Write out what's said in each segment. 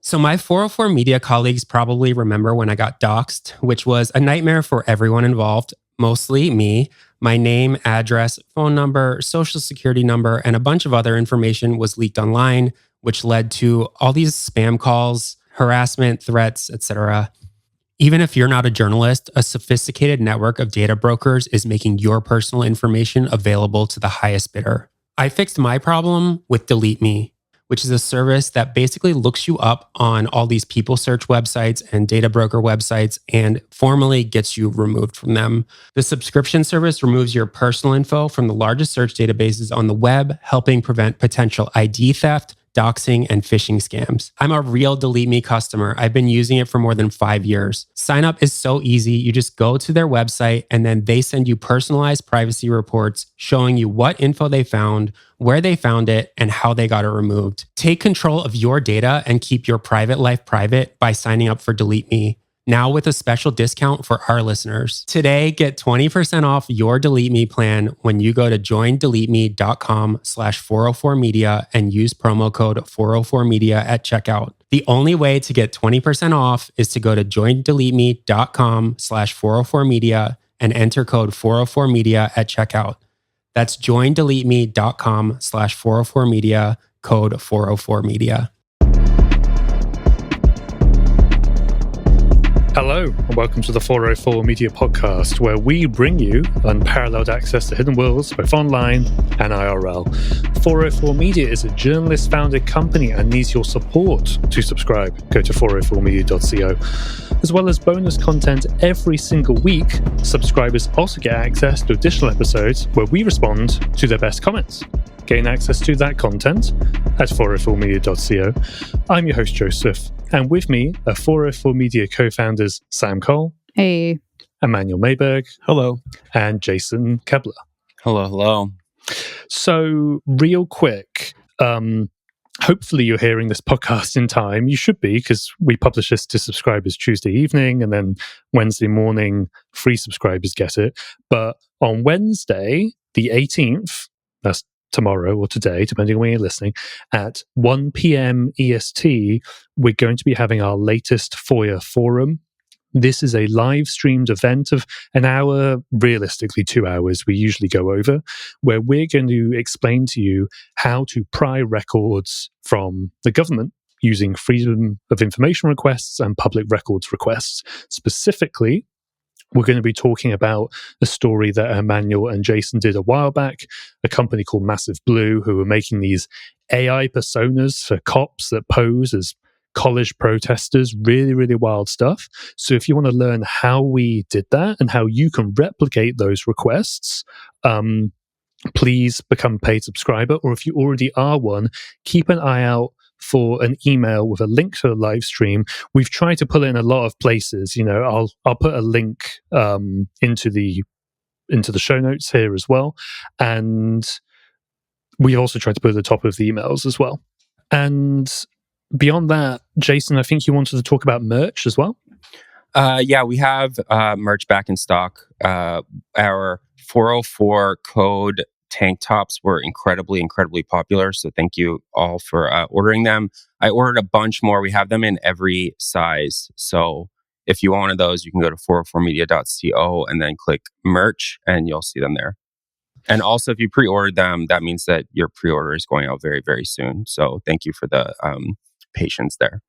So my 404 media colleagues probably remember when I got doxxed, which was a nightmare for everyone involved, mostly me. My name, address, phone number, social security number, and a bunch of other information was leaked online, which led to all these spam calls, harassment, threats, etc. Even if you're not a journalist, a sophisticated network of data brokers is making your personal information available to the highest bidder. I fixed my problem with Delete Me, which is a service that basically looks you up on all these people search websites and data broker websites and formally gets you removed from them. The subscription service removes your personal info from the largest search databases on the web, helping prevent potential ID theft, doxing, and phishing scams. I'm a real Delete Me customer. I've been using it for more than 5 years. Sign up is so easy. You just go to their website and then they send you personalized privacy reports showing you what info they found, where they found it, and how they got it removed. Take control of your data and keep your private life private by signing up for Delete Me. Now with a special discount for our listeners. Today, get 20% off your Delete Me plan when you go to joindeleteme.com/404media and use promo code 404media at checkout. The only way to get 20% off is to go to joindeleteme.com/404media and enter code 404media at checkout. That's joindeleteme.com/404media, code 404media. Hello, and welcome to the 404 Media Podcast, where we bring you unparalleled access to hidden worlds, both online and IRL. 404 Media is a journalist-founded company and needs your support to subscribe. Go to 404media.co. As well as bonus content every single week, subscribers also get access to additional episodes where we respond to their best comments. Gain access to that content at 404media.co. I'm your host, Joseph, and with me are 404 Media co-founders Sam Cole. Hey. Emmanuel Mayberg. Hello. And Jason Kebler. Hello. So, real quick, hopefully you're hearing this podcast in time. You should be, because we publish this to subscribers Tuesday evening, and then Wednesday morning, free subscribers get it. But on Wednesday, the 18th, that's tomorrow or today, depending on when you're listening, at 1 p.m. EST, we're going to be having our latest FOIA forum. This is a live streamed event of an hour, realistically 2 hours, we usually go over, where we're going to explain to you how to pry records from the government using freedom of information requests and public records requests. Specifically, we're going to be talking about a story that Emmanuel and Jason did a while back, a company called Massive Blue, who were making these AI personas for cops that pose as college protesters. Really, really wild stuff. So if you want to learn how we did that and how you can replicate those requests, please become a paid subscriber. Or if you already are one, keep an eye out for an email with a link to the live stream. We've tried to put it in a lot of places. You know, I'll put a link into the show notes here as well, and we also tried to put it at the top of the emails as well. And beyond that, Jason, I think you wanted to talk about merch as well. Yeah, we have merch back in stock. Our 404 code tank tops were incredibly popular. So thank you all for ordering them. I ordered a bunch more. We have them in every size. So if you want one of those, you can go to 404media.co and then click merch and you'll see them there. And also, if you pre-ordered them, that means that your pre-order is going out very, very soon. So thank you for the patience there.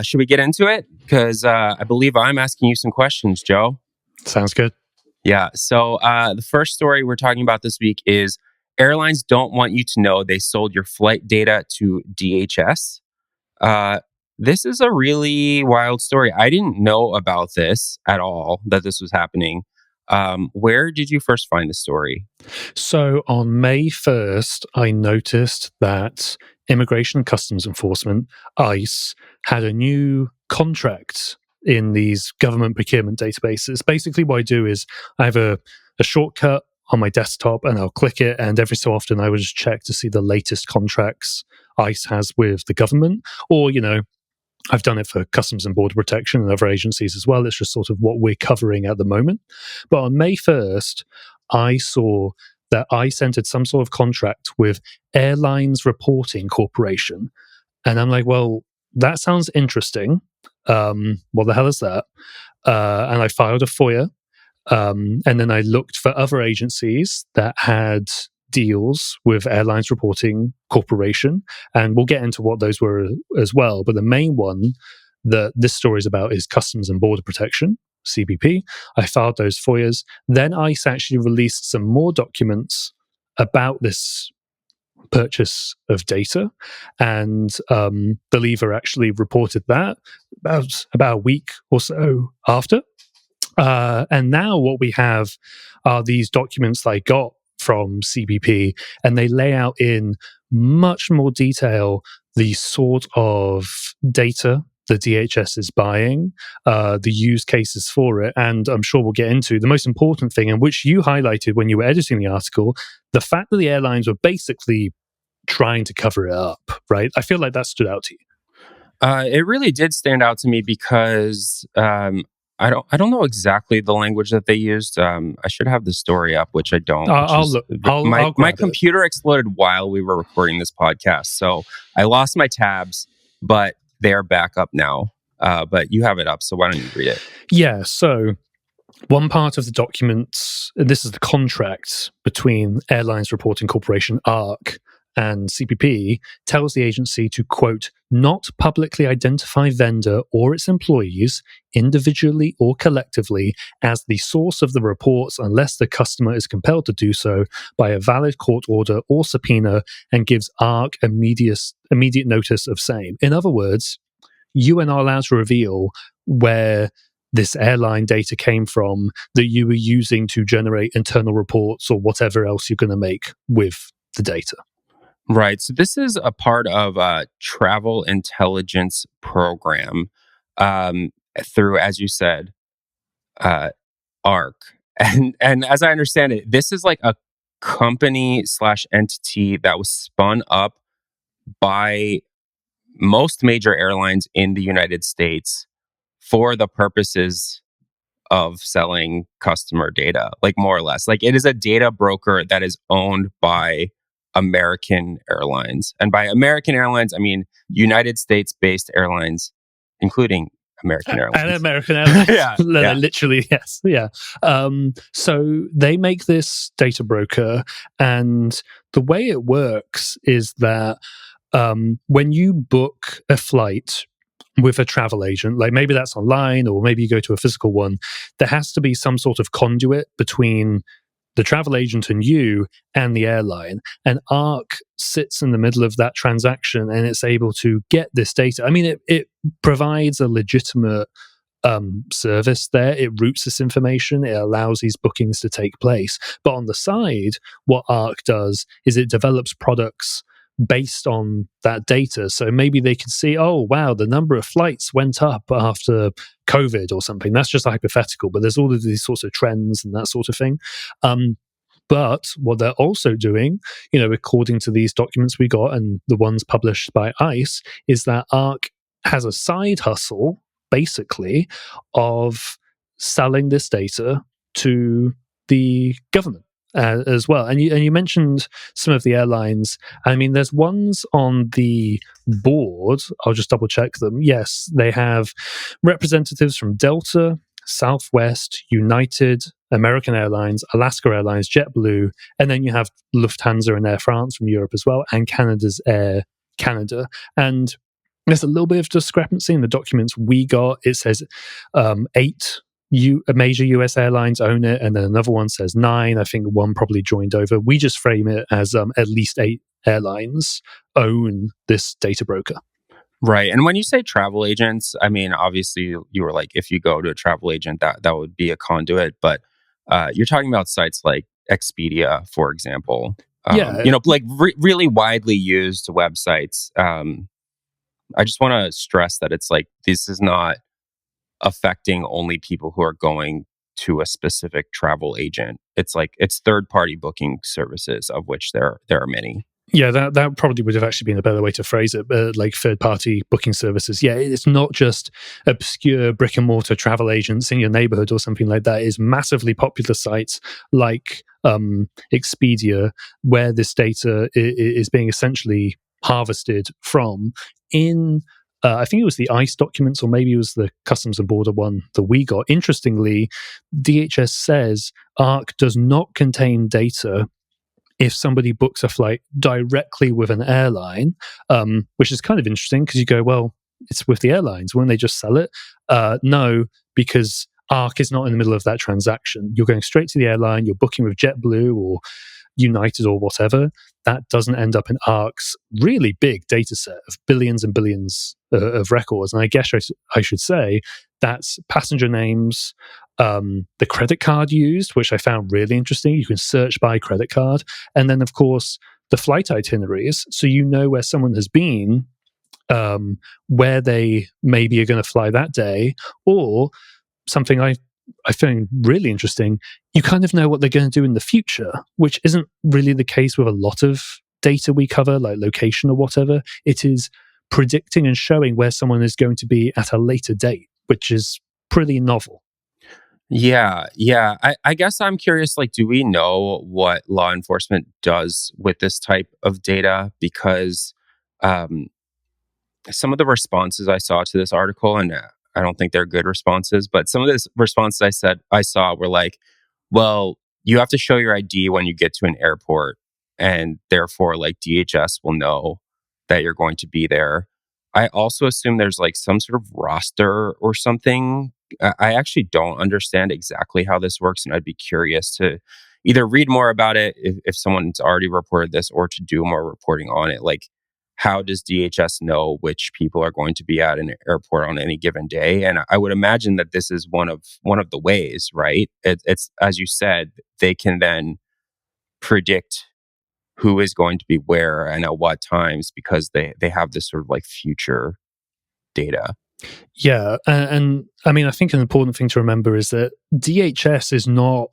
Should we get into it? Because I believe I'm asking you some questions, Joe. Sounds good. Yeah. So the first story we're talking about this week is airlines don't want you to know they sold your flight data to DHS. This is a really wild story. I didn't know about this at all, that this was happening. Where did you first find the story? So on May 1st, I noticed that Immigration and Customs Enforcement, ICE, had a new contract in these government procurement databases. Basically, what I do is I have a shortcut on my desktop and I'll click it, and every so often I would just check to see the latest contracts ICE has with the government. Or, you know, I've done it for Customs and Border Protection and other agencies as well. It's just sort of what we're covering at the moment. But on May 1st, I saw that ICE entered some sort of contract with Airlines Reporting Corporation. And I'm like, well, that sounds interesting. What the hell is that? And I filed a FOIA. And then I looked for other agencies that had deals with Airlines Reporting Corporation. And we'll get into what those were as well. But the main one that this story is about is Customs and Border Protection, CBP. I filed those FOIAs. Then ICE actually released some more documents about this purchase of data, and the Lever actually reported that about a week or so after. And now what we have are these documents that I got from CBP, and they lay out in much more detail the sort of data the DHS is buying, the use cases for it, and I'm sure we'll get into the most important thing, and which you highlighted when you were editing the article, the fact that the airlines were basically trying to cover it up, right? I feel like that stood out to you. It really did stand out to me because I don't know exactly the language that they used. I should have the story up, which I don't. I'll look. My computer exploded while we were recording this podcast, so I lost my tabs, but they are back up now. But you have it up, so why don't you read it? Yeah. So one part of the documents, and this is the contract between Airlines Reporting Corporation, ARC, and CBP, tells the agency to, quote, not publicly identify vendor or its employees, individually or collectively, as the source of the reports unless the customer is compelled to do so by a valid court order or subpoena, and gives ARC immediate notice of same. In other words, you are not allowed to reveal where this airline data came from that you were using to generate internal reports or whatever else you're going to make with the data. Right. So this is a part of a travel intelligence program through, as you said, ARC. And as I understand it, this is like a company/entity that was spun up by most major airlines in the United States for the purposes of selling customer data, like more or less. Like it is a data broker that is owned by American Airlines. And by American Airlines, I mean United States-based airlines, including American Airlines. And American Airlines. Yeah. Literally, yes. Yeah. So they make this data broker, and the way it works is that when you book a flight with a travel agent, like maybe that's online or maybe you go to a physical one, there has to be some sort of conduit between the travel agent and you and the airline. And ARC sits in the middle of that transaction, and it's able to get this data. I mean, it provides a legitimate service there. It routes this information. It allows these bookings to take place. But on the side, what ARC does is it develops products based on that data. So maybe they can see, oh, wow, the number of flights went up after COVID or something. That's just hypothetical, but there's all of these sorts of trends and that sort of thing. But what they're also doing, according to these documents we got and the ones published by ICE, is that ARC has a side hustle, basically, of selling this data to the government. As well. And you mentioned some of the airlines. I mean, there's ones on the board. I'll just double check them. Yes, they have representatives from Delta, Southwest, United, American Airlines, Alaska Airlines, JetBlue, and then you have Lufthansa and Air France from Europe as well, and Canada's Air Canada. And there's a little bit of discrepancy in the documents we got. It says 8 major US airlines own it, and then another one says 9. I think one probably joined over. We just frame it as at least 8 airlines own this data broker. Right. And when you say travel agents, I mean, obviously you were like, if you go to a travel agent, that would be a conduit. But you're talking about sites like Expedia, for example. Really widely used websites. I just want to stress that it's like, this is not affecting only people who are going to a specific travel agent. It's like it's third-party booking services, of which there are many. Yeah, that probably would have actually been a better way to phrase it, like third-party booking services. Yeah, it's not just obscure brick-and-mortar travel agents in your neighborhood or something like that. It's massively popular sites like Expedia, where this data is being essentially harvested from in I think it was the ICE documents, or maybe it was the Customs and Border one that we got. Interestingly, DHS says ARC does not contain data if somebody books a flight directly with an airline, which is kind of interesting because you go, well, it's with the airlines. Won't they just sell it? No, because ARC is not in the middle of that transaction. You're going straight to the airline, you're booking with JetBlue or United or whatever. That doesn't end up in ARC's really big data set of billions and billions of records. And I guess I should say that's passenger names, the credit card used, which I found really interesting. You can search by credit card. And then, of course, the flight itineraries. So you know where someone has been, where they maybe are going to fly that day, or something I find really interesting, you kind of know what they're going to do in the future, which isn't really the case with a lot of data we cover, like location or whatever. It is predicting and showing where someone is going to be at a later date, which is pretty novel. Yeah. I guess I'm curious, like, do we know what law enforcement does with this type of data? Because some of the responses I saw to this article, and I don't think they're good responses, but some of the responses I saw were like, well, you have to show your ID when you get to an airport, and therefore, like, DHS will know that you're going to be there. I also assume there's like some sort of roster or something. I actually don't understand exactly how this works, and I'd be curious to either read more about it if someone's already reported this, or to do more reporting on it. Like, how does DHS know which people are going to be at an airport on any given day? And I would imagine that this is one of the ways, right? It's as you said, they can then predict who is going to be where and at what times, because they have this sort of like future data. Yeah. And I mean, I think an important thing to remember is that DHS is not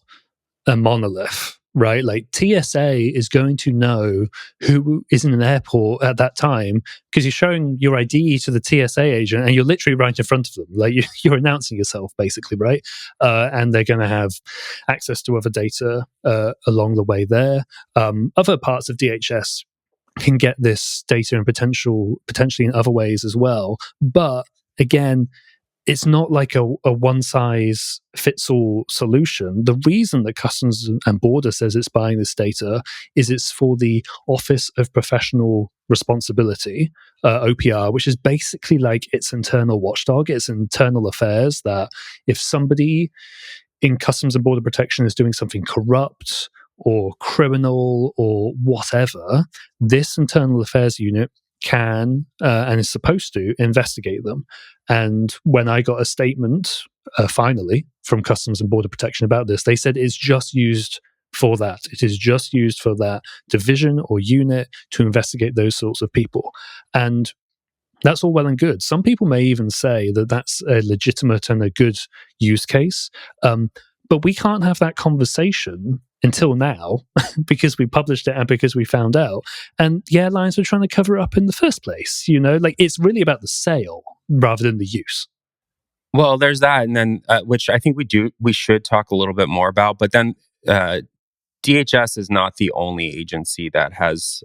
a monolith, right? Like TSA is going to know who is in an airport at that time because you're showing your ID to the TSA agent and you're literally right in front of them. Like you're announcing yourself basically, right? And they're going to have access to other data along the way there. Other parts of DHS can get this data and potentially in other ways as well. But again, it's not like a one-size-fits-all solution. The reason that Customs and Border says it's buying this data is it's for the Office of Professional Responsibility, OPR, which is basically like its internal watchdog, its internal affairs, that if somebody in Customs and Border Protection is doing something corrupt or criminal or whatever, this internal affairs unit can and is supposed to investigate them. And when I got a statement finally from Customs and Border Protection about this, they said it's just used for that. It is just used for that division or unit to investigate those sorts of people. And that's all well and good. Some people may even say that that's a legitimate and a good use case. But we can't have that conversation until now because we published it and because we found out. And the airlines were trying to cover it up in the first place. You know, like it's really about the sale rather than the use. Well, there's that. And then, which I think we should talk a little bit more about. But then DHS is not the only agency that has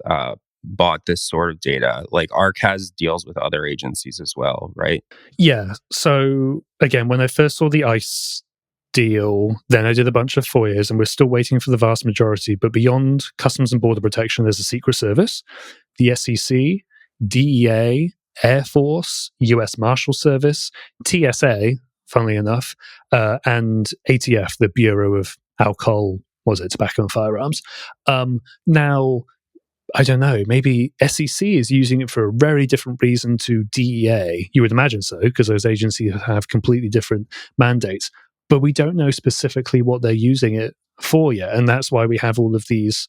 bought this sort of data. Like ARC has deals with other agencies as well, right? Yeah. So again, when I first saw the ICE deal, then I did a bunch of FOIAs, and we're still waiting for the vast majority. But beyond Customs and Border Protection, there's a Secret Service, the SEC, DEA, Air Force, US Marshal Service, TSA, funnily enough, and ATF, the Bureau of Alcohol, Tobacco and Firearms. Now, I don't know, maybe SEC is using it for a very different reason to DEA. You would imagine so, because those agencies have completely different mandates. But we don't know specifically what they're using it for yet. And that's why we have all of these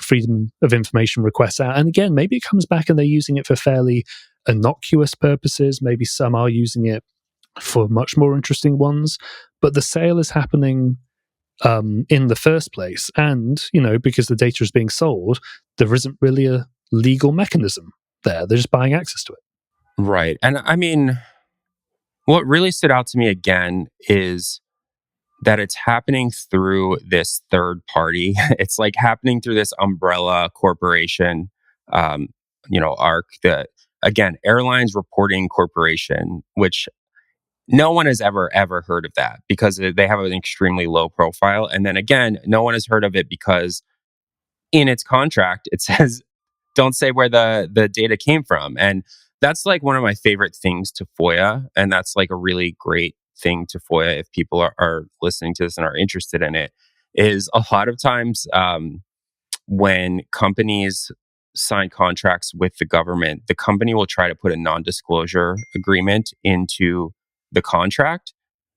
freedom of information requests out. And again, maybe it comes back and they're using it for fairly innocuous purposes. Maybe some are using it for much more interesting ones. But the sale is happening in the first place. And, you know, because the data is being sold, there isn't really a legal mechanism there. They're just buying access to it. Right. And I mean, what really stood out to me again is that it's happening through this third party. It's like happening through this umbrella corporation, ARC. again, Airlines Reporting Corporation, which no one has ever heard of that because they have an extremely low profile. And then again, no one has heard of it because in its contract, it says, don't say where the data came from. And that's like one of my favorite things to FOIA. And that's like a really great thing to FOIA if people are listening to this and are interested in it, is a lot of times when companies sign contracts with the government, the company will try to put a non-disclosure agreement into the contract.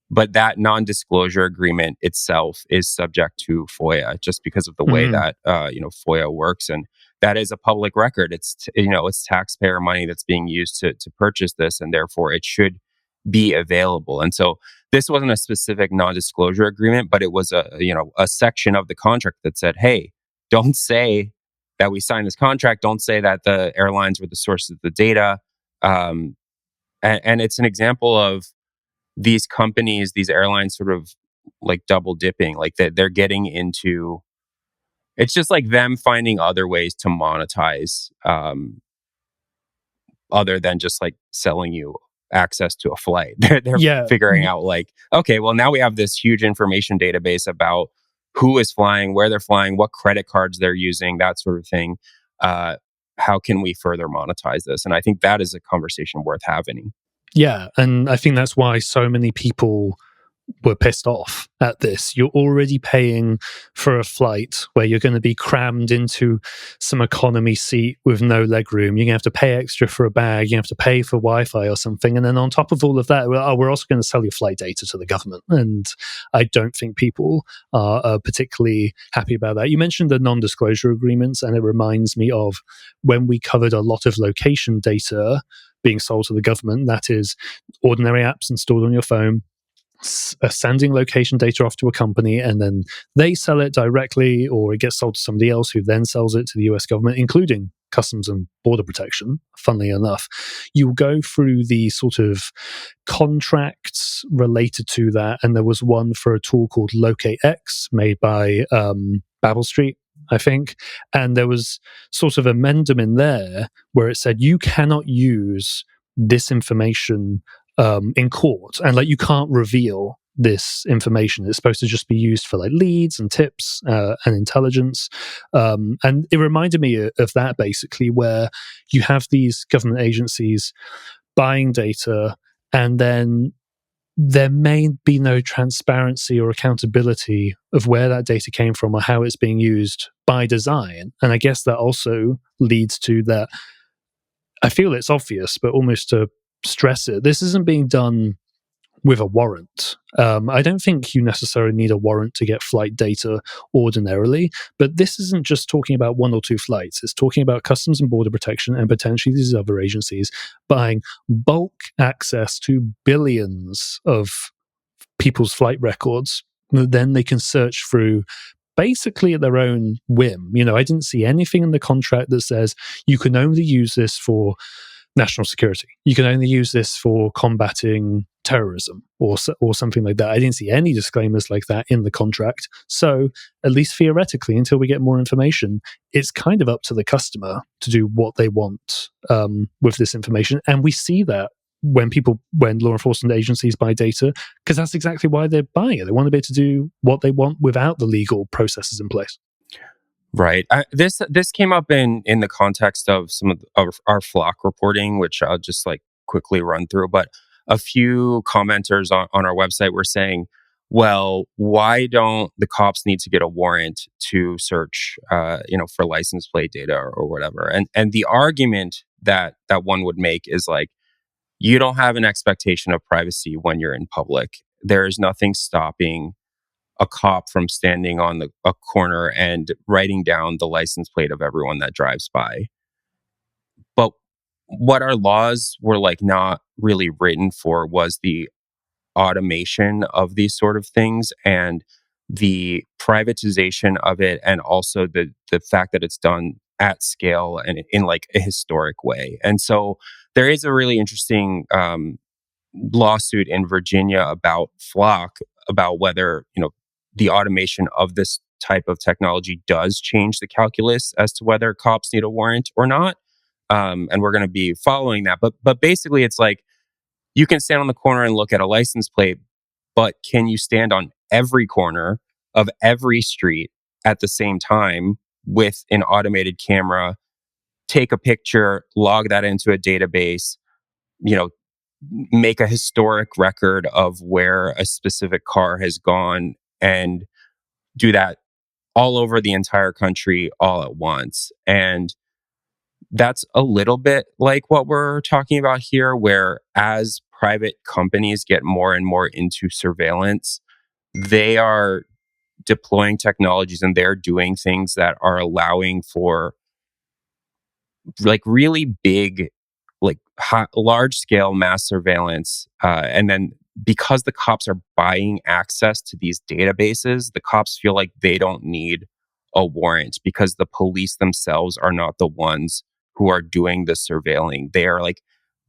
But that non-disclosure agreement itself is subject to FOIA just because of the way that FOIA works, and that is a public record. It's it's taxpayer money that's being used to purchase this, and therefore it should be available. And so this wasn't a specific non-disclosure agreement, but it was a section of the contract that said, "Hey, don't say that we signed this contract. Don't say that the airlines were the source of the data." And it's an example of these companies, these airlines sort of like double dipping, like they're getting into, it's just like them finding other ways to monetize other than just like selling you access to a flight. They're figuring out like, okay, well now we have this huge information database about who is flying, where they're flying, what credit cards they're using, that sort of thing. How can we further monetize this? And I think that is a conversation worth having. Yeah, and I think that's why so many people were pissed off at this. You're already paying for a flight where you're going to be crammed into some economy seat with no legroom. You're going to have to pay extra for a bag. You have to pay for Wi-Fi or something. And then on top of all of that, we're also going to sell your flight data to the government. And I don't think people are particularly happy about that. You mentioned the non-disclosure agreements, and it reminds me of when we covered a lot of location data being sold to the government. That is ordinary apps installed on your phone, sending location data off to a company, and then they sell it directly, or it gets sold to somebody else who then sells it to the US government, including Customs and Border Protection. Funnily enough, you go through the sort of contracts related to that, and there was one for a tool called LocateX made by Babel Street, I think. And there was sort of an amendment in there where it said you cannot use this information in court, and like you can't reveal this information. It's supposed to just be used for like leads and tips and intelligence. And it reminded me of that, basically, where you have these government agencies buying data, and then there may be no transparency or accountability of where that data came from or how it's being used by design. And I guess that also leads to that. I feel it's obvious, but almost to stress it, this isn't being done with a warrant. I don't think you necessarily need a warrant to get flight data ordinarily, but this isn't just talking about one or two flights. It's talking about Customs and Border Protection and potentially these other agencies buying bulk access to billions of people's flight records that then they can search through basically at their own whim. I didn't see anything in the contract that says you can only use this for national security. You can only use this for combating terrorism or something like that. I didn't see any disclaimers like that in the contract. So at least theoretically, until we get more information, it's kind of up to the customer to do what they want with this information. And we see that when law enforcement agencies buy data, because that's exactly why they're buying it. They want to be able to do what they want without the legal processes in place. Right. This came up in the context of some of our flock reporting, which I'll just like quickly run through. But a few commenters on our website were saying, well, why don't the cops need to get a warrant to search, for license plate data or whatever? And the argument that one would make is like, you don't have an expectation of privacy when you're in public. There is nothing stopping a cop from standing on a corner and writing down the license plate of everyone that drives by. But what our laws were like not really written for was the automation of these sort of things and the privatization of it, and also the fact that it's done at scale and in like a historic way. And so there is a really interesting lawsuit in Virginia about Flock, about whether the automation of this type of technology does change the calculus as to whether cops need a warrant or not. and we're going to be following that. But basically, it's like you can stand on the corner and look at a license plate, but can you stand on every corner of every street at the same time with an automated camera, take a picture, log that into a database, you know, make a historic record of where a specific car has gone, and do that all over the entire country all at once? And that's a little bit like what we're talking about here, where as private companies get more and more into surveillance, they are deploying technologies and they're doing things that are allowing for like really big, like large scale mass surveillance. And then because the cops are buying access to these databases, the cops feel like they don't need a warrant because the police themselves are not the ones who are doing the surveilling. They are like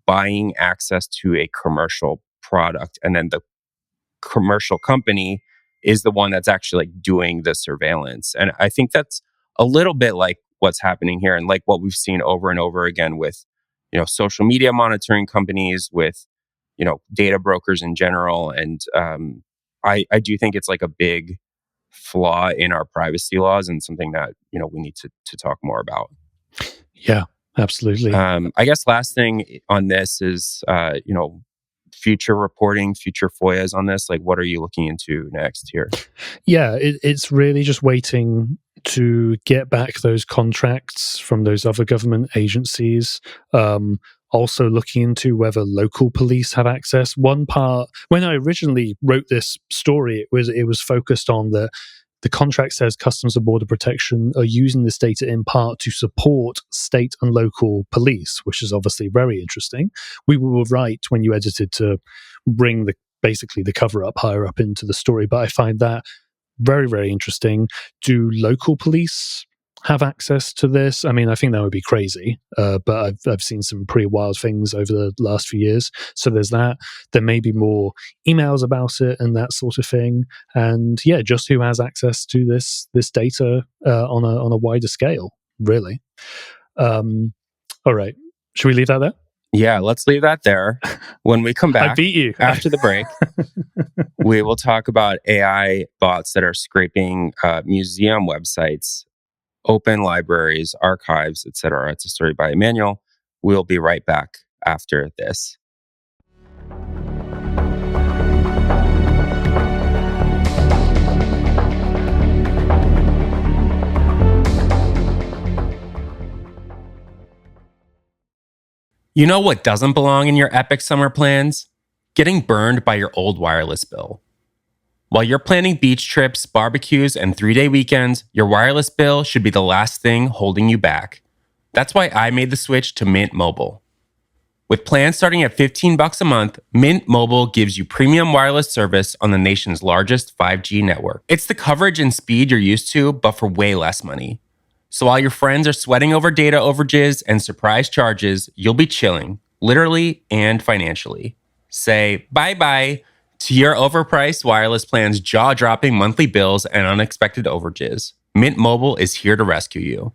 buying access to a commercial product, and then the commercial company is the one that's actually like doing the surveillance. And I think that's a little bit like what's happening here, and like what we've seen over and over again with, you know, social media monitoring companies, with, you know, data brokers in general. And I do think it's like a big flaw in our privacy laws, and something that, you know, we need to talk more about. Yeah, absolutely. I guess last thing on this is, you know, future reporting, future FOIAs on this. Like, what are you looking into next here? Yeah, it's really just waiting to get back those contracts from those other government agencies. Also looking into whether local police have access. One part, when I originally wrote this story, it was focused on the contract says Customs and Border Protection are using this data in part to support state and local police, which is obviously very interesting. We were right when you edited to bring basically the cover up higher up into the story, but I find that very, very interesting. Do local police have access to this? I mean, I think that would be crazy, but I've seen some pretty wild things over the last few years. So there's that. There may be more emails about it and that sort of thing. And yeah, just who has access to this data on a wider scale, really. All right. Should we leave that there? Yeah, let's leave that there. When we come back, I beat you. After the break, we will talk about AI bots that are scraping museum websites, open libraries, archives, etc. It's a story by Emmanuel. We'll be right back after this. You know what doesn't belong in your epic summer plans? Getting burned by your old wireless bill. While you're planning beach trips, barbecues, and 3-day weekends, your wireless bill should be the last thing holding you back. That's why I made the switch to Mint Mobile. With plans starting at $15 a month, Mint Mobile gives you premium wireless service on the nation's largest 5G network. It's the coverage and speed you're used to, but for way less money. So while your friends are sweating over data overages and surprise charges, you'll be chilling, literally and financially. Say bye-bye to your overpriced wireless plan's jaw-dropping monthly bills and unexpected overages. Mint Mobile is here to rescue you.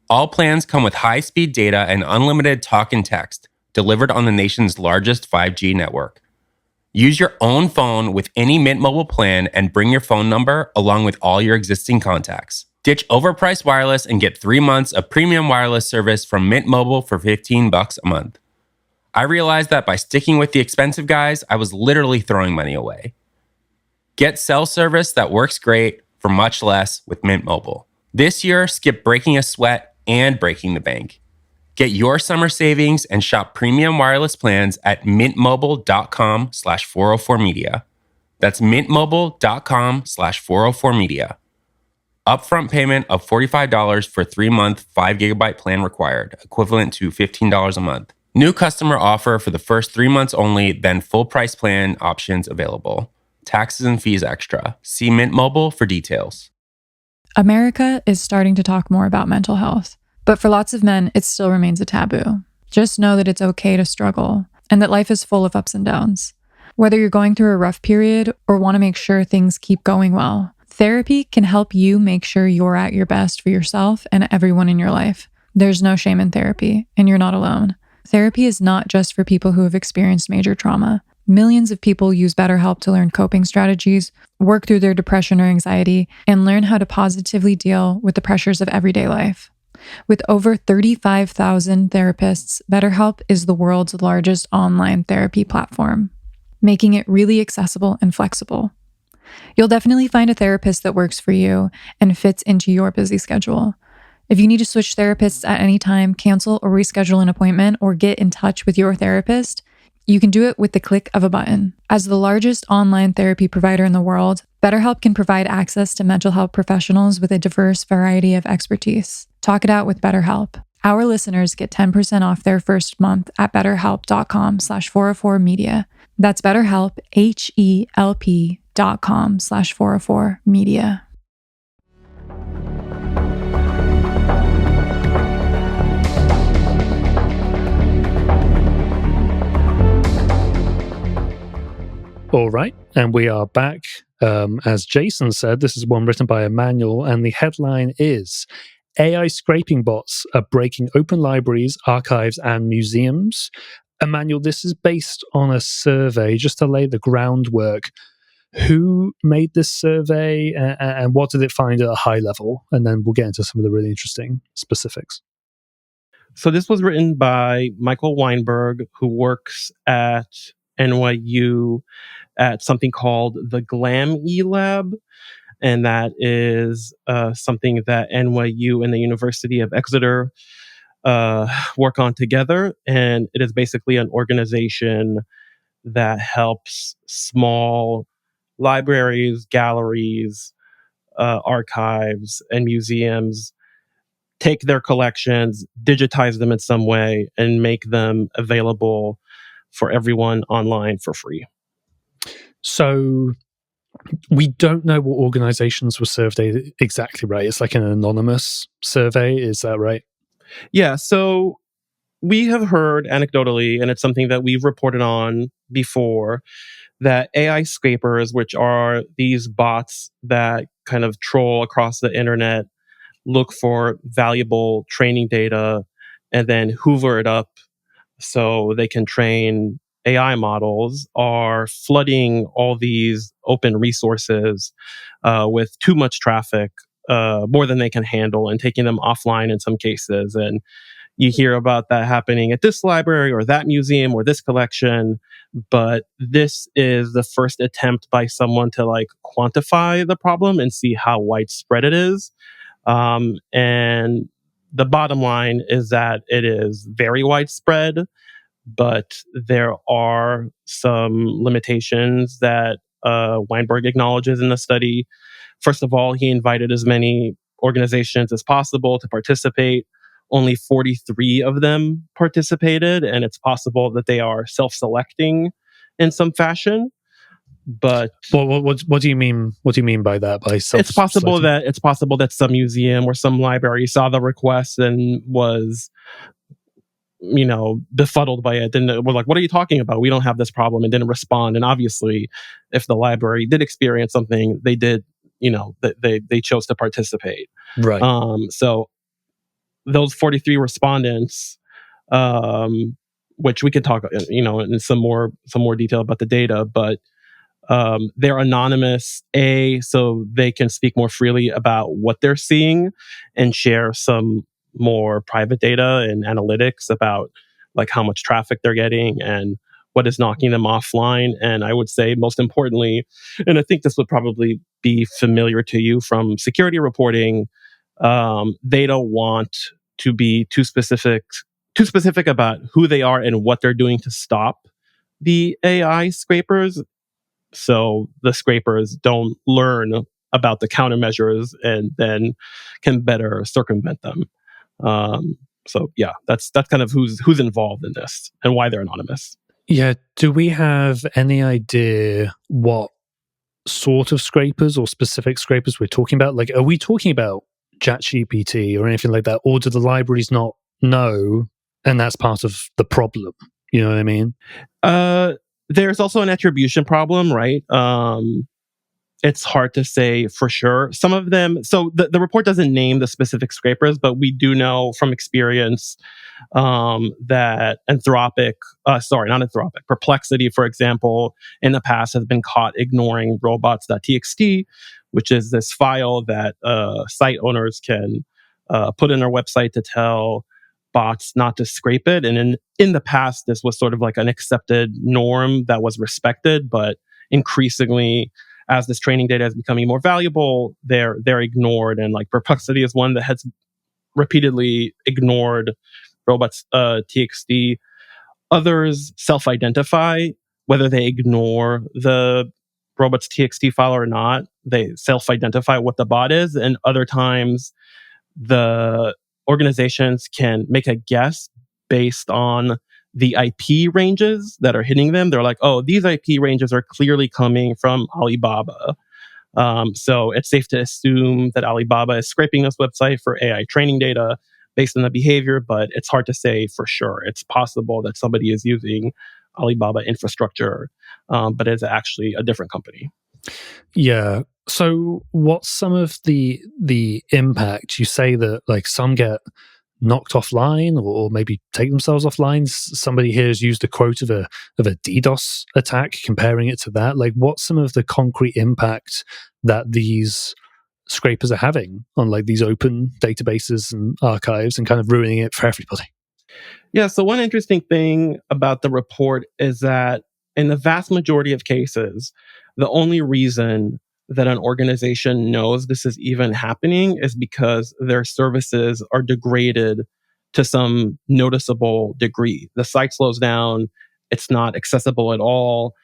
All plans come with high-speed data and unlimited talk and text, delivered on the nation's largest 5G network. Use your own phone with any Mint Mobile plan and bring your phone number along with all your existing contacts. Ditch overpriced wireless and get 3 months of premium wireless service from Mint Mobile for $15 a month. I realized that by sticking with the expensive guys, I was literally throwing money away. Get cell service that works great for much less with Mint Mobile. This year, skip breaking a sweat and breaking the bank. Get your summer savings and shop premium wireless plans at mintmobile.com/404media. That's mintmobile.com/404media. Upfront payment of $45 for 3-month 5GB plan required, equivalent to $15 a month. New customer offer for the first 3 months only, then full price plan options available. Taxes and fees extra. See Mint Mobile for details. America is starting to talk more about mental health, but for lots of men, it still remains a taboo. Just know that it's okay to struggle and that life is full of ups and downs. Whether you're going through a rough period or want to make sure things keep going well, therapy can help you make sure you're at your best for yourself and everyone in your life. There's no shame in therapy, and you're not alone. Therapy is not just for people who have experienced major trauma. Millions of people use BetterHelp to learn coping strategies, work through their depression or anxiety, and learn how to positively deal with the pressures of everyday life. With over 35,000 therapists, BetterHelp is the world's largest online therapy platform, making it really accessible and flexible. You'll definitely find a therapist that works for you and fits into your busy schedule. If you need to switch therapists at any time, cancel or reschedule an appointment, or get in touch with your therapist, you can do it with the click of a button. As the largest online therapy provider in the world, BetterHelp can provide access to mental health professionals with a diverse variety of expertise. Talk it out with BetterHelp. Our listeners get 10% off their first month at betterhelp.com/404media. That's BetterHelp, HELP.com/404media. All right, and we are back. As Jason said, this is one written by Emmanuel, and the headline is AI scraping bots are breaking open libraries, archives, and museums. Emmanuel, this is based on a survey, just to lay the groundwork. Who made this survey and what did it find at a high level? And then we'll get into some of the really interesting specifics. So this was written by Michael Weinberg, who works at NYU at something called the GLAM-E Lab. And that is something that NYU and the University of Exeter work on together. And it is basically an organization that helps small libraries, galleries, archives, and museums take their collections, digitize them in some way, and make them available for everyone online for free. So we don't know what organizations were surveyed exactly, right? It's like an anonymous survey. Is that right? Yeah. So we have heard anecdotally, and it's something that we've reported on before, that AI scrapers, which are these bots that kind of troll across the internet, look for valuable training data, and then hoover it up so they can train AI models, are flooding all these open resources with too much traffic, more than they can handle, and taking them offline in some cases. And you hear about that happening at this library or that museum or this collection. But this is the first attempt by someone to like quantify the problem and see how widespread it is. And the bottom line is that it is very widespread, but there are some limitations that Weinberg acknowledges in the study. First of all, he invited as many organizations as possible to participate. Only 43 of them participated, and it's possible that they are self-selecting in some fashion. But what do you mean? What do you mean by that? By it's possible that some museum or some library saw the request and was, befuddled by it. And we're like, "What are you talking about? We don't have this problem," and didn't respond. And obviously, if the library did experience something, they did. They chose to participate. Right. So those 43 respondents, which we can talk, in some more detail about the data, but they're anonymous, so they can speak more freely about what they're seeing and share some more private data and analytics about like how much traffic they're getting and what is knocking them offline. And I would say most importantly, and I think this would probably be familiar to you from security reporting, they don't want to be too specific about who they are and what they're doing to stop the AI scrapers. So the scrapers don't learn about the countermeasures and then can better circumvent them. So yeah, that's kind of who's involved in this and why they're anonymous. Yeah. Do we have any idea what sort of scrapers or specific scrapers we're talking about? Like, are we talking about ChatGPT or anything like that? Or do the libraries not know and that's part of the problem? You know what I mean? There's also an attribution problem, right? it's hard to say for sure. Some of them, so the report doesn't name the specific scrapers, but we do know from experience that not Anthropic, Perplexity, for example, in the past has been caught ignoring robots.txt, which is this file that site owners can put in their website to tell bots not to scrape it. And in the past, this was sort of like an accepted norm that was respected, but increasingly, as this training data is becoming more valuable, they're ignored. And like Perplexity is one that has repeatedly ignored robots txt. Others self-identify whether they ignore the robots txt file or not. They self-identify what the bot is, and other times the organizations can make a guess based on the IP ranges that are hitting them. They're like, oh, these IP ranges are clearly coming from Alibaba. So it's safe to assume that Alibaba is scraping this website for AI training data based on the behavior, but it's hard to say for sure. It's possible that somebody is using Alibaba infrastructure, but it's actually a different company. Yeah. So what's some of the impact? You say that like some get knocked offline or maybe take themselves offline. Somebody here has used a quote of a DDoS attack, comparing it to that. Like, what's some of the concrete impact that these scrapers are having on like these open databases and archives and kind of ruining it for everybody? Yeah, so one interesting thing about the report is that in the vast majority of cases, the only reason that an organization knows this is even happening is because their services are degraded to some noticeable degree. The site slows down, it's not accessible at all.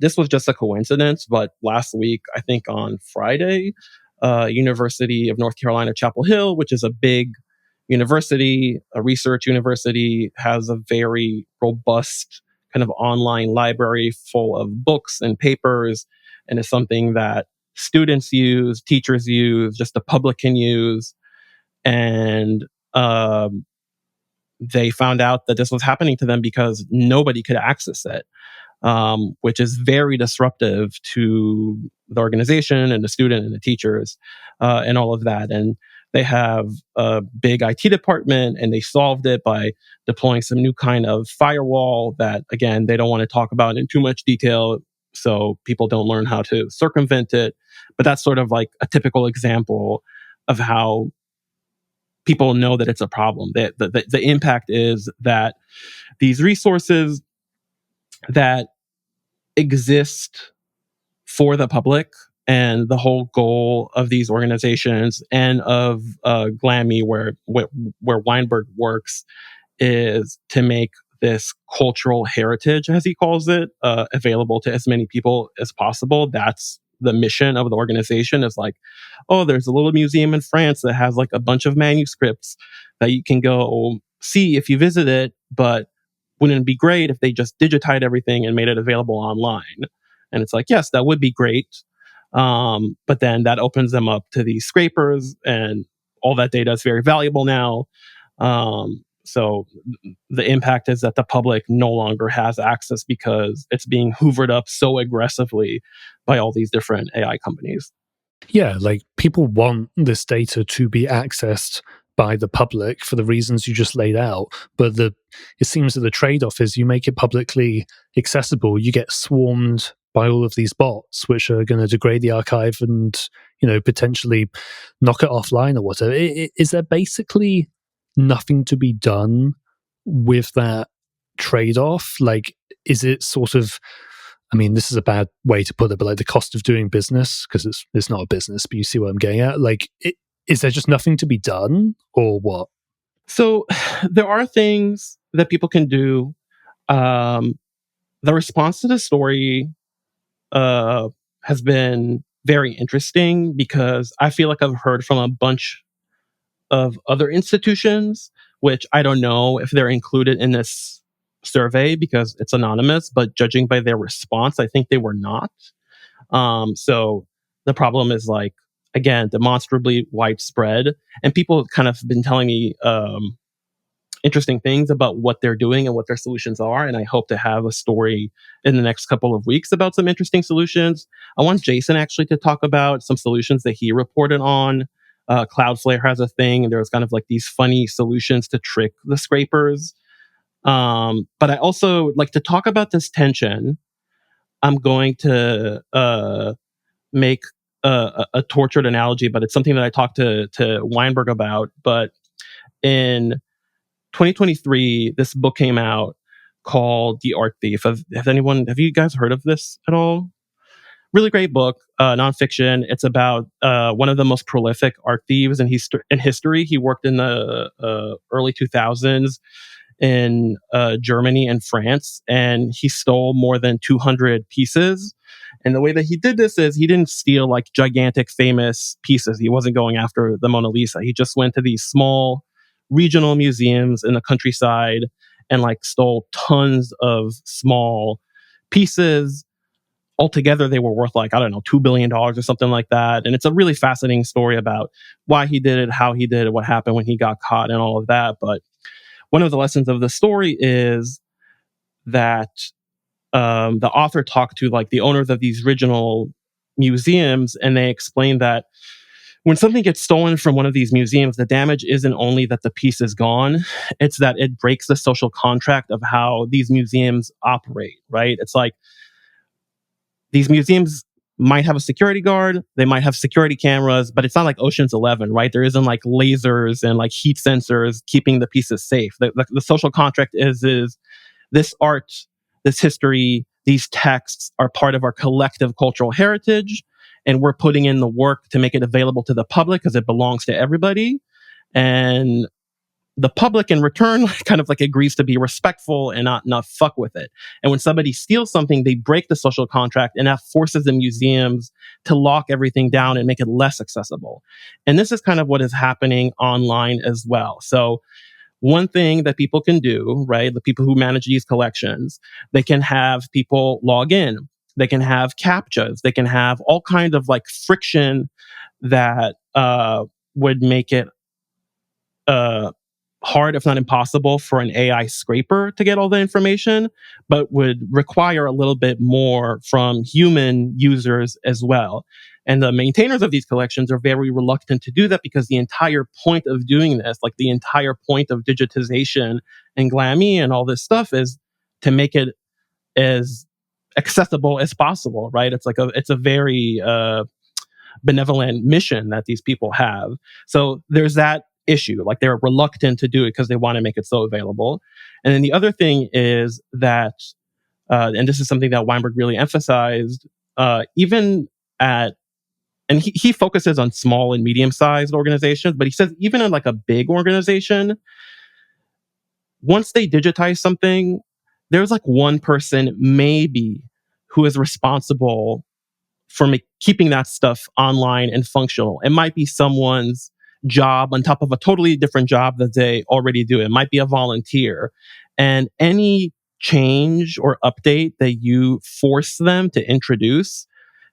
This was just a coincidence, but last week, I think on Friday, University of North Carolina, Chapel Hill, which is a big university, a research university, has a very robust kind of online library full of books and papers, and is something that students use, teachers use, just the public can use. And they found out that this was happening to them because nobody could access it, which is very disruptive to the organization and the student and the teachers and all of that. And they have a big IT department, and they solved it by deploying some new kind of firewall that, again, they don't want to talk about in too much detail so people don't learn how to circumvent it. But that's sort of like a typical example of how people know that it's a problem. The impact is that these resources that exist for the public, and the whole goal of these organizations and of GLAMI, where Weinberg works, is to make this cultural heritage, as he calls it, available to as many people as possible. That's the mission of the organization. Is like, oh, there's a little museum in France that has like a bunch of manuscripts that you can go see if you visit it, but wouldn't it be great if they just digitized everything and made it available online? And it's like, yes, that would be great. But then that opens them up to these scrapers, and all that data is very valuable now. So the impact is that the public no longer has access because it's being hoovered up so aggressively by all these different AI companies. Yeah, like people want this data to be accessed by the public for the reasons you just laid out. But it seems that the trade-off is you make it publicly accessible, you get swarmed by all of these bots, which are going to degrade the archive and, potentially knock it offline or whatever. Is there basically nothing to be done with that trade-off? Like, is it sort of, I mean, this is a bad way to put it, but like the cost of doing business, because it's not a business, but you see what I'm getting at. Like, is there just nothing to be done, or what? So there are things that people can do. The response to the story has been very interesting because I feel like I've heard from a bunch of other institutions, which I don't know if they're included in this survey because it's anonymous, but judging by their response, I think they were not. So the problem is like, again, demonstrably widespread. And people kind of been telling me interesting things about what they're doing and what their solutions are. And I hope to have a story in the next couple of weeks about some interesting solutions. I want Jason actually to talk about some solutions that he reported on. Cloudflare has a thing, and there's kind of like these funny solutions to trick the scrapers. But I also like to talk about this tension. I'm going to make a tortured analogy, but it's something that I talked to Weinberg about. But in 2023, this book came out called The Art Thief. Have you guys heard of this at all? Really great book, nonfiction. It's about one of the most prolific art thieves in history. He worked in the early 2000s in Germany and France, and he stole more than 200 pieces. And the way that he did this is he didn't steal like gigantic famous pieces. He wasn't going after the Mona Lisa. He just went to these small regional museums in the countryside and like stole tons of small pieces. Altogether, they were worth like, I don't know, $2 billion or something like that. And it's a really fascinating story about why he did it, how he did it, what happened when he got caught, and all of that. But one of the lessons of the story is that the author talked to like the owners of these regional museums, and they explained that when something gets stolen from one of these museums, the damage isn't only that the piece is gone, it's that it breaks the social contract of how these museums operate, right? It's like these museums might have a security guard, they might have security cameras, but it's not like Ocean's 11, right? There isn't like lasers and like heat sensors keeping the pieces safe. The social contract is this art, this history, these texts are part of our collective cultural heritage, and we're putting in the work to make it available to the public because it belongs to everybody. And the public in return kind of like agrees to be respectful and not fuck with it. And when somebody steals something, they break the social contract, and that forces the museums to lock everything down and make it less accessible. And this is kind of what is happening online as well. So one thing that people can do, right, the people who manage these collections, they can have people log in, they can have CAPTCHAs, they can have all kinds of like friction that would make it hard, if not impossible, for an AI scraper to get all the information, but would require a little bit more from human users as well. And the maintainers of these collections are very reluctant to do that because the entire point of doing this, like the entire point of digitization and Glammy and all this stuff, is to make it as accessible as possible, right? It's a very benevolent mission that these people have. So there's that issue. Like they're reluctant to do it because they want to make it so available. And then the other thing is that, and this is something that Weinberg really emphasized, even at, and he focuses on small and medium-sized organizations, but he says even in like a big organization, once they digitize something, there's like one person maybe who is responsible for keeping that stuff online and functional. It might be someone's job on top of a totally different job that they already do. It might be a volunteer. And any change or update that you force them to introduce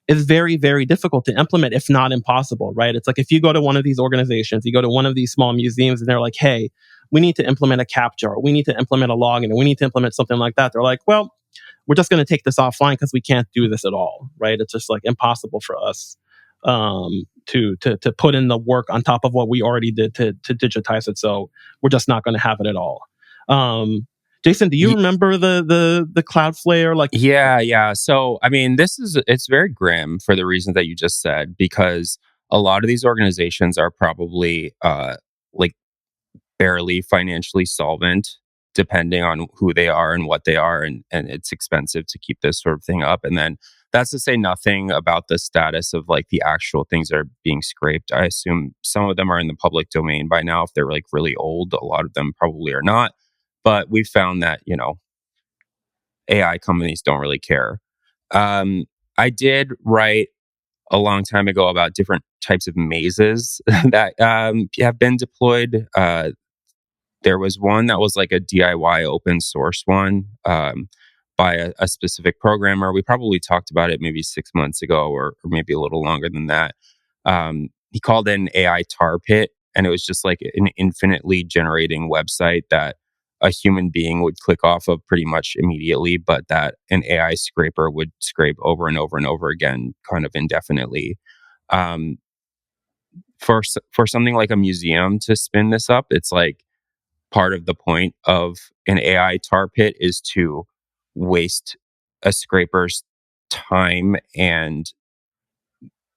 is very, very difficult to implement, if not impossible, right? It's like if you go to one of these organizations, you go to one of these small museums, and they're like, hey, we need to implement a CAPTCHA, or we need to implement a login, or we need to implement something like that. They're like, well, we're just going to take this offline because we can't do this at all, right? It's just like impossible for us to put in the work on top of what we already did to digitize it. So we're just not going to have it at all. Jason, do you remember the Cloudflare? Like, yeah. So, I mean, it's very grim for the reasons that you just said, because a lot of these organizations are probably like barely financially solvent, depending on who they are and what they are, and it's expensive to keep this sort of thing up. And then that's to say nothing about the status of like the actual things that are being scraped. I assume some of them are in the public domain by now. If they're like really old, a lot of them probably are not. But we've found that, AI companies don't really care. I did write a long time ago about different types of mazes that have been deployed. There was one that was like a DIY open source one by a specific programmer. We probably talked about it maybe 6 months ago, or maybe a little longer than that. He called it an AI tar pit, and it was just like an infinitely generating website that a human being would click off of pretty much immediately, but that an AI scraper would scrape over and over and over again, kind of indefinitely. Um, for something like a museum to spin this up, it's like part of the point of an AI tar pit is to waste a scraper's time and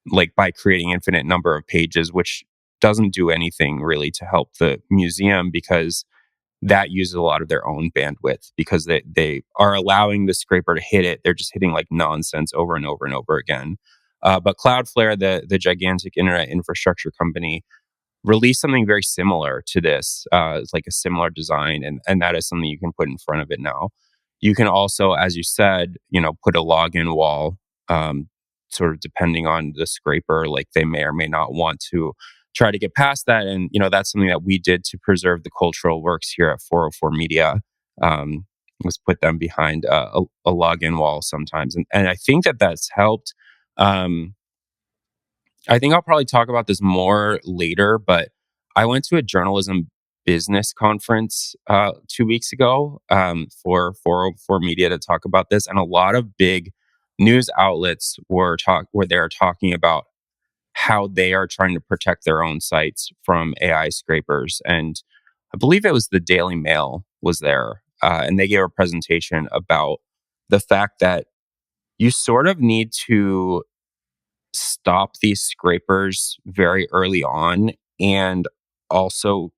like by creating infinite number of pages, which doesn't do anything really to help the museum because that uses a lot of their own bandwidth because they are allowing the scraper to hit it. They're just hitting like nonsense over and over and over again. But Cloudflare, the gigantic internet infrastructure company, released something very similar to this. It's like a similar design, and that is something you can put in front of it now. You can also, as you said, put a login wall, sort of depending on the scraper. Like they may or may not want to try to get past that, and that's something that we did to preserve the cultural works here at 404 Media. Was put them behind a login wall sometimes, and I think that's helped. I think I'll probably talk about this more later, but I went to a journalism business conference 2 weeks ago for 404 Media to talk about this, and a lot of big news outlets were they're talking about how they are trying to protect their own sites from AI scrapers. And I believe it was the Daily Mail was there, and they gave a presentation about the fact that you sort of need to stop these scrapers very early on and also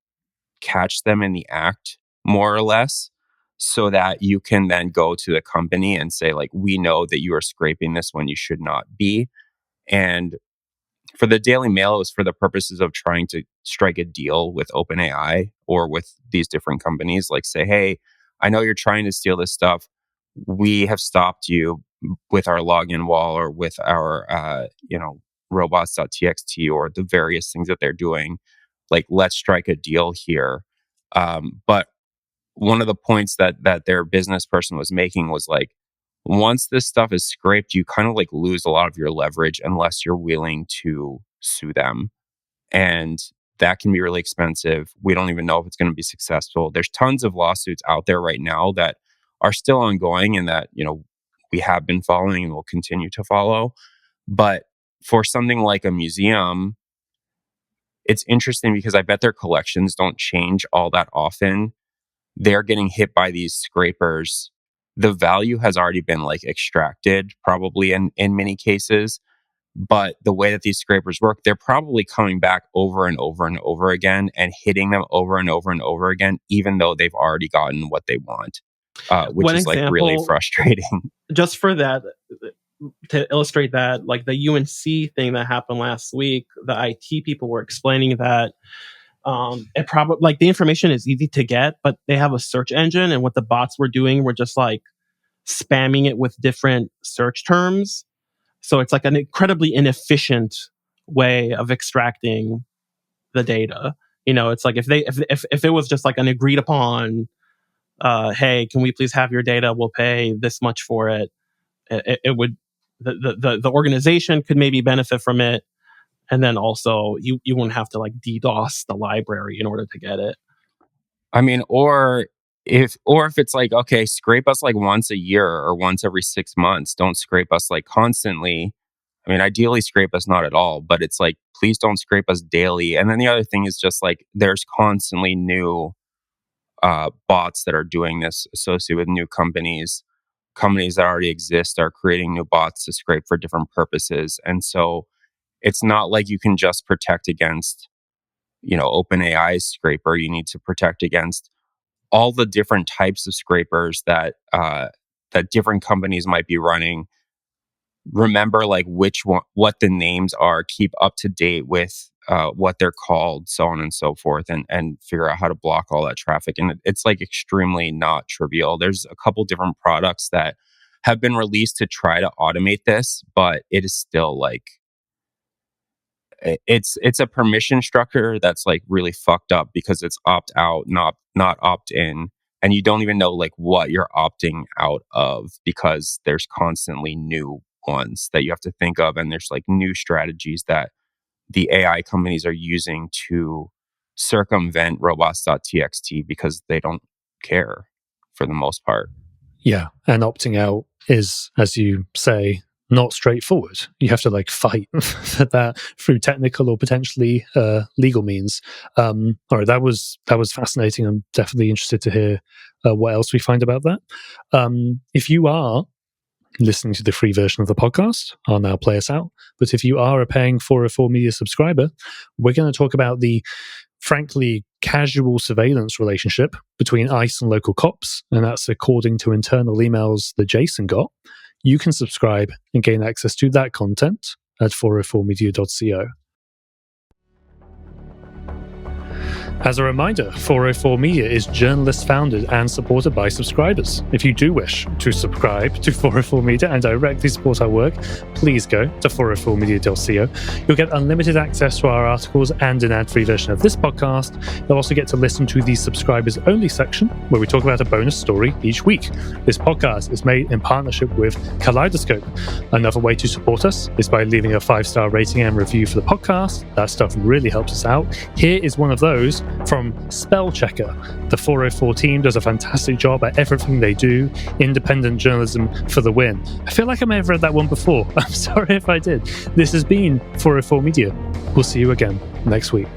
catch them in the act, more or less, so that you can then go to the company and say, like, we know that you are scraping this when you should not be. And for the Daily Mail, it was for the purposes of trying to strike a deal with OpenAI or with these different companies, like say, hey, I know you're trying to steal this stuff. We have stopped you with our login wall or with our, robots.txt or the various things that they're doing. Like, let's strike a deal here. But one of the points that their business person was making was like, once this stuff is scraped, you kind of like lose a lot of your leverage unless you're willing to sue them. And that can be really expensive. We don't even know if it's going to be successful. There's tons of lawsuits out there right now that are still ongoing and that, we have been following and will continue to follow. But for something like a museum, it's interesting because I bet their collections don't change all that often. They're getting hit by these scrapers. The value has already been like extracted, probably in many cases. But the way that these scrapers work, they're probably coming back over and over and over again and hitting them over and over and over again, even though they've already gotten what they want, which One is like really example, frustrating. just for that, to illustrate that, like the UNC thing that happened last week, the IT people were explaining that it probably, like, the information is easy to get, but they have a search engine, and what the bots were doing were just like spamming it with different search terms. So it's like an incredibly inefficient way of extracting the data. It's like if it was just like an agreed upon, hey, can we please have your data? We'll pay this much for it. It would, the organization could maybe benefit from it, and then also you wouldn't have to like DDoS the library in order to get it. I mean, or if it's like, okay, scrape us like once a year or once every 6 months. Don't scrape us like constantly. I mean, ideally scrape us not at all, but it's like, please don't scrape us daily. And then the other thing is just like, there's constantly new bots that are doing this associated with new companies. Companies that already exist are creating new bots to scrape for different purposes. And so it's not like you can just protect against, OpenAI's scraper. You need to protect against all the different types of scrapers that different companies might be running. Remember like which one, what the names are, keep up to date with what they're called, so on and so forth, and figure out how to block all that traffic. And it's like extremely not trivial. There's a couple different products that have been released to try to automate this, but it is still like it's a permission structure that's like really fucked up because it's opt out, not opt in, and you don't even know like what you're opting out of because there's constantly new ones that you have to think of, and there's like new strategies that the AI companies are using to circumvent robots.txt because they don't care for the most part. Yeah. And opting out is, as you say, not straightforward. You have to like fight for that through technical or potentially legal means. All right, that was fascinating. I'm definitely interested to hear what else we find about that. If you are listening to the free version of the podcast, I'll now play us out. But if you are a paying 404 Media subscriber, we're going to talk about the frankly casual surveillance relationship between ICE and local cops, and that's according to internal emails that Jason got. You can subscribe and gain access to that content at 404media.co. As a reminder, 404 Media is journalist founded and supported by subscribers. If you do wish to subscribe to 404 Media and directly support our work, please go to 404media.co. You'll get unlimited access to our articles and an ad-free version of this podcast. You'll also get to listen to the subscribers only section where we talk about a bonus story each week. This podcast is made in partnership with Kaleidoscope. Another way to support us is by leaving a 5-star rating and review for the podcast. That stuff really helps us out. Here is one of those from Spell Checker. The 404 team does a fantastic job at everything they do. Independent journalism for the win. I feel like I may have read that one before. I'm sorry if I did. This has been 404 Media. We'll see you again next week.